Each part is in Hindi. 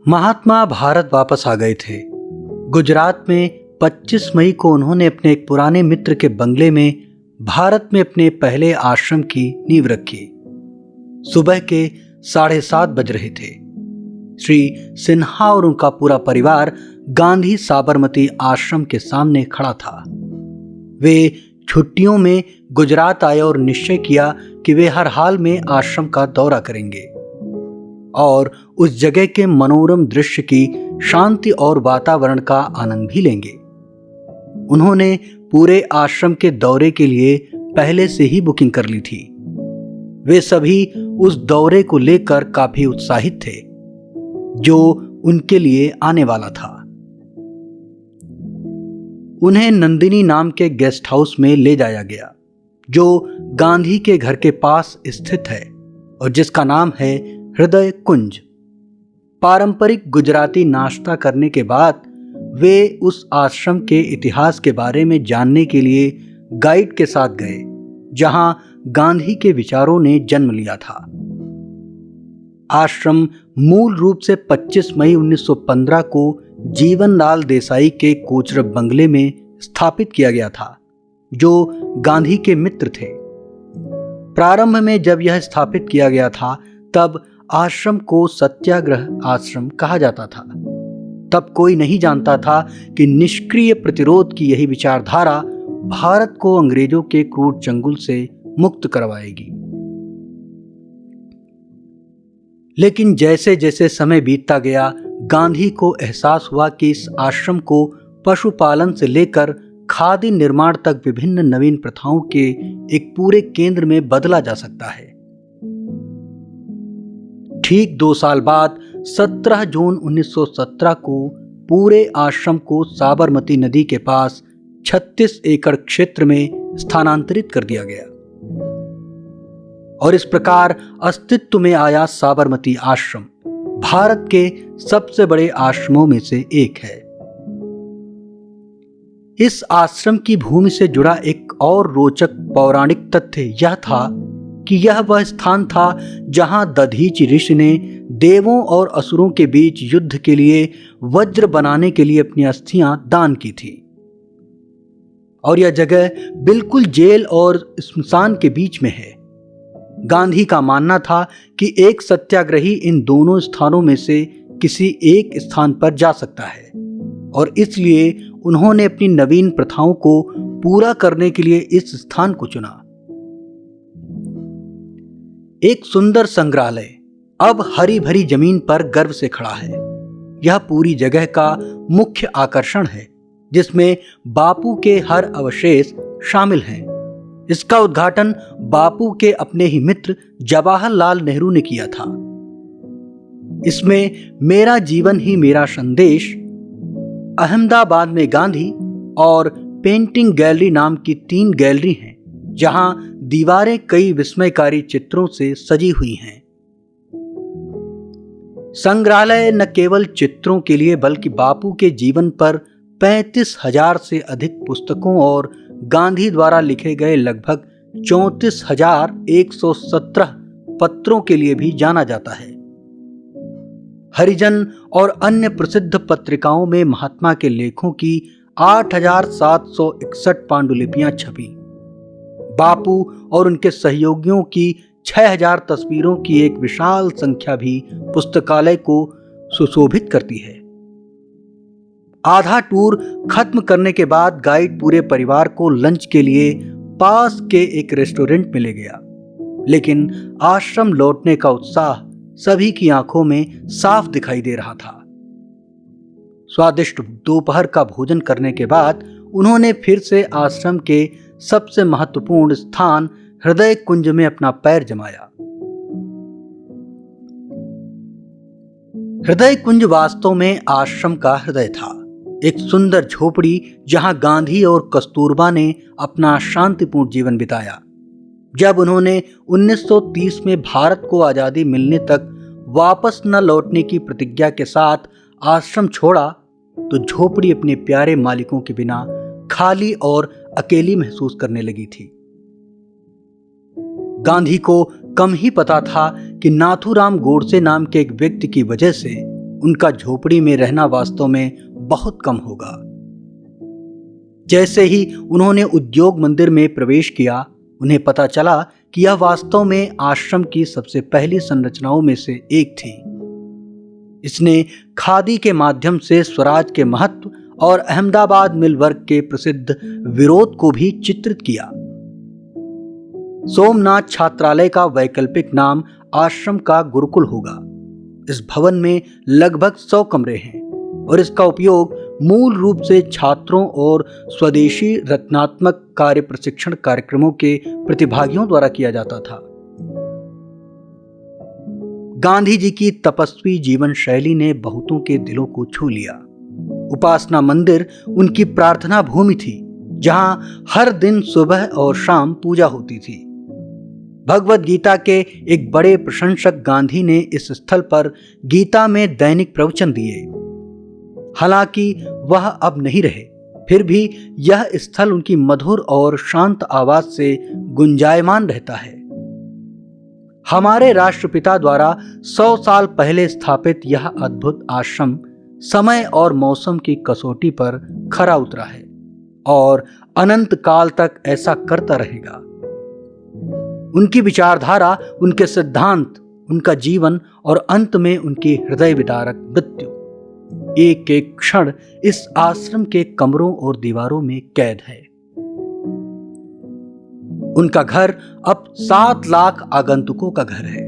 महात्मा भारत वापस आ गए थे। गुजरात में 25 मई को उन्होंने अपने एक पुराने मित्र के बंगले में भारत में अपने पहले आश्रम की नींव रखी। सुबह के 7:30 बज रहे थे। श्री सिन्हा और उनका पूरा परिवार गांधी साबरमती आश्रम के सामने खड़ा था। वे छुट्टियों में गुजरात आए और निश्चय किया कि वे हर हाल में आश्रम का दौरा करेंगे और उस जगह के मनोरम दृश्य की शांति और वातावरण का आनंद भी लेंगे। उन्होंने पूरे आश्रम के दौरे के लिए पहले से ही बुकिंग कर ली थी। वे सभी उस दौरे को लेकर काफी उत्साहित थे जो उनके लिए आने वाला था। उन्हें नंदिनी नाम के गेस्ट हाउस में ले जाया गया जो गांधी के घर के पास स्थित है और जिसका नाम है हृदय कुंज। पारंपरिक गुजराती नाश्ता करने के बाद वे उस आश्रम के इतिहास के बारे में जानने के लिए गाइड के साथ गए जहां गांधी के विचारों ने जन्म लिया था। आश्रम मूल रूप से 25 मई 1915 को जीवनलाल देसाई के कोचरब बंगले में स्थापित किया गया था जो गांधी के मित्र थे। प्रारंभ में जब यह स्थापित किया गया था तब आश्रम को सत्याग्रह आश्रम कहा जाता था। तब कोई नहीं जानता था कि निष्क्रिय प्रतिरोध की यही विचारधारा भारत को अंग्रेजों के क्रूर चंगुल से मुक्त करवाएगी। लेकिन जैसे जैसे समय बीतता गया गांधी को एहसास हुआ कि इस आश्रम को पशुपालन से लेकर खादी निर्माण तक विभिन्न नवीन प्रथाओं के एक पूरे केंद्र में बदला जा सकता है। ठीक 2 साल बाद 17 जून 1917 को पूरे आश्रम को साबरमती नदी के पास 36 एकड़ क्षेत्र में स्थानांतरित कर दिया गया और इस प्रकार अस्तित्व में आया साबरमती आश्रम भारत के सबसे बड़े आश्रमों में से एक है। इस आश्रम की भूमि से जुड़ा एक और रोचक पौराणिक तथ्य यह था कि यह वह स्थान था जहां दधीचि ऋषि ने देवों और असुरों के बीच युद्ध के लिए वज्र बनाने के लिए अपनी अस्थियां दान की थी और यह जगह बिल्कुल जेल और स्मशान के बीच में है। गांधी का मानना था कि एक सत्याग्रही इन दोनों स्थानों में से किसी एक स्थान पर जा सकता है और इसलिए उन्होंने अपनी नवीन प्रथाओं को पूरा करने के लिए इस स्थान को चुना। एक सुंदर संग्रहालय अब हरी भरी जमीन पर गर्व से खड़ा है। यह पूरी जगह का मुख्य आकर्षण है जिसमें बापू के हर अवशेष शामिल हैं। इसका उद्घाटन बापू के अपने ही मित्र जवाहरलाल नेहरू ने किया था। इसमें मेरा जीवन ही मेरा संदेश, अहमदाबाद में गांधी और पेंटिंग गैलरी नाम की 3 गैलरी हैं जहां दीवारें कई विस्मयकारी चित्रों से सजी हुई हैं। संग्रहालय न केवल चित्रों के लिए बल्कि बापू के जीवन पर 35,000 से अधिक पुस्तकों और गांधी द्वारा लिखे गए लगभग 34,117 पत्रों के लिए भी जाना जाता है। हरिजन और अन्य प्रसिद्ध पत्रिकाओं में महात्मा के लेखों की 8,761 पांडुलिपियां छपी। बापू और उनके सहयोगियों की 6,000 तस्वीरों की एक विशाल संख्या भी पुस्तकालय को सुशोभित करती है। आधा टूर खत्म करने के बाद गाइड पूरे परिवार को लंच के लिए पास के एक रेस्टोरेंट में ले गया, लेकिन आश्रम लौटने का उत्साह सभी की आंखों में साफ दिखाई दे रहा था। स्वादिष्ट दोपहर का भोजन करने के बाद उन्होंने फिर से आश्रम के सबसे महत्वपूर्ण स्थान हृदय कुंज में अपना पैर जमाया। हृदय कुंज वास्तव में आश्रम का हृदय था, एक सुंदर झोपड़ी जहां गांधी और कस्तूरबा ने अपना शांतिपूर्ण जीवन बिताया। जब उन्होंने 1930 में भारत को आजादी मिलने तक वापस न लौटने की प्रतिज्ञा के साथ आश्रम छोड़ा तो झोपड़ी अपने प्यारे मालिकों के बिना खाली और अकेली महसूस करने लगी थी। गांधी को कम ही पता था कि नाथूराम गोडसे नाम के एक व्यक्ति की वजह से उनका झोपड़ी में रहना वास्तव में बहुत कम होगा। जैसे ही उन्होंने उद्योग मंदिर में प्रवेश किया, उन्हें पता चला कि यह वास्तव में आश्रम की सबसे पहली संरचनाओं में से एक थी। इसने खादी के माध्यम से स्वराज के महत्व और अहमदाबाद मिल वर्ग के प्रसिद्ध विरोध को भी चित्रित किया। सोमनाथ छात्रालय का वैकल्पिक नाम आश्रम का गुरुकुल होगा। इस भवन में लगभग 100 कमरे हैं और इसका उपयोग मूल रूप से छात्रों और स्वदेशी रचनात्मक कार्य प्रशिक्षण कार्यक्रमों के प्रतिभागियों द्वारा किया जाता था। गांधी जी की तपस्वी जीवन शैली ने बहुतों के दिलों को छू लिया। उपासना मंदिर उनकी प्रार्थना भूमि थी, जहां हर दिन सुबह और शाम पूजा होती थी। भगवत गीता के एक बड़े प्रशंसक गांधी ने इस स्थल पर गीता में दैनिक प्रवचन दिए। हालांकि वह अब नहीं रहे, फिर भी यह स्थल उनकी मधुर और शांत आवाज से गुंजायमान रहता है। हमारे राष्ट्रपिता द्वारा 100 साल पहले स्थापित यह अद्भुत आश्रम समय और मौसम की कसौटी पर खरा उतरा है और अनंत काल तक ऐसा करता रहेगा। उनकी विचारधारा, उनके सिद्धांत, उनका जीवन और अंत में उनकी हृदय विदारक मृत्यु, एक एक क्षण इस आश्रम के कमरों और दीवारों में कैद है। उनका घर अब 7 लाख आगंतुकों का घर है,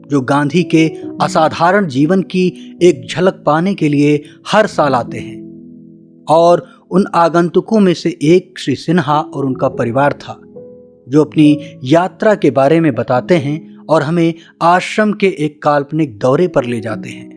जो गांधी के असाधारण जीवन की एक झलक पाने के लिए हर साल आते हैं। और उन आगंतुकों में से एक श्री सिन्हा और उनका परिवार था, जो अपनी यात्रा के बारे में बताते हैं और हमें आश्रम के एक काल्पनिक दौरे पर ले जाते हैं।